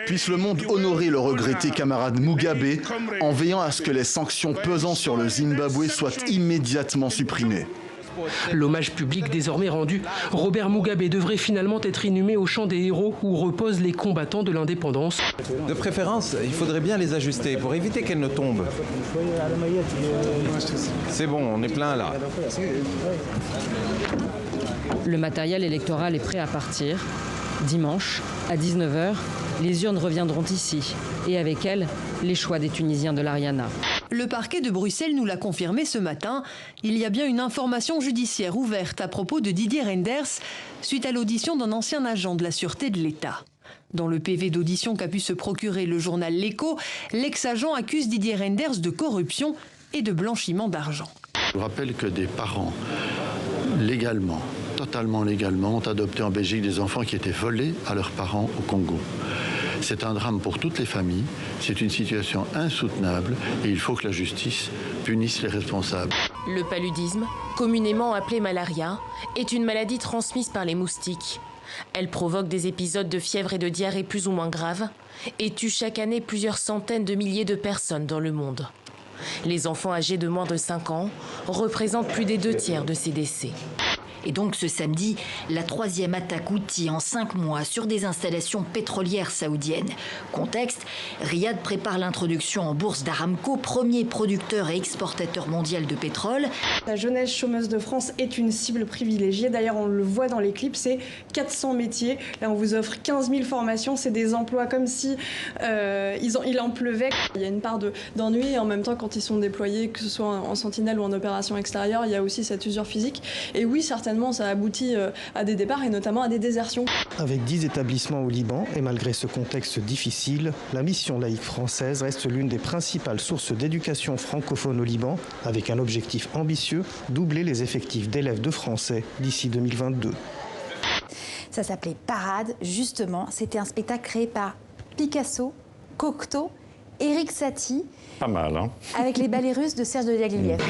Puisse le monde honorer le regretté camarade Mugabe en veillant à ce que les sanctions pesant sur le Zimbabwe soient immédiatement supprimées. L'hommage public désormais rendu, Robert Mugabe devrait finalement être inhumé au champ des héros où reposent les combattants de l'indépendance. De préférence, il faudrait bien les ajuster pour éviter qu'elles ne tombent. C'est bon, on est plein là. Le matériel électoral est prêt à partir. Dimanche, à 19h, les urnes reviendront ici. Et avec elles, les choix des Tunisiens de l'Ariana. Le parquet de Bruxelles nous l'a confirmé ce matin. Il y a bien une information judiciaire ouverte à propos de Didier Reynders suite à l'audition d'un ancien agent de la Sûreté de l'État. Dans le PV d'audition qu'a pu se procurer le journal L'Écho, l'ex-agent accuse Didier Reynders de corruption et de blanchiment d'argent. Je rappelle que des parents, légalement, totalement légalement, ont adopté en Belgique des enfants qui étaient volés à leurs parents au Congo. C'est un drame pour toutes les familles, c'est une situation insoutenable et il faut que la justice punisse les responsables. Le paludisme, communément appelé malaria, est une maladie transmise par les moustiques. Elle provoque des épisodes de fièvre et de diarrhée plus ou moins graves et tue chaque année plusieurs centaines de milliers de personnes dans le monde. Les enfants âgés de moins de 5 ans représentent plus des 2/3 de ces décès. Et donc ce samedi, la 3e attaque houthi en 5 mois sur des installations pétrolières saoudiennes. Contexte, Riyad prépare l'introduction en bourse d'Aramco, premier producteur et exportateur mondial de pétrole. La jeunesse chômeuse de France est une cible privilégiée. D'ailleurs, on le voit dans les clips, c'est 400 métiers. Là, on vous offre 15 000 formations. C'est des emplois comme si il en pleuvait. Il y a une part d'ennui et en même temps, quand ils sont déployés, que ce soit en sentinelle ou en opération extérieure, il y a aussi cette usure physique. Et oui, certainement, ça aboutit à des départs et notamment à des désertions. Avec 10 établissements au Liban et malgré ce contexte difficile, la mission laïque française reste l'une des principales sources d'éducation francophone au Liban, avec un objectif ambitieux, doubler les effectifs d'élèves de français d'ici 2022. Ça s'appelait Parade, justement. C'était un spectacle créé par Picasso, Cocteau, Éric Satie. Pas mal, hein? Avec les ballets russes de Serge de Diaghilev.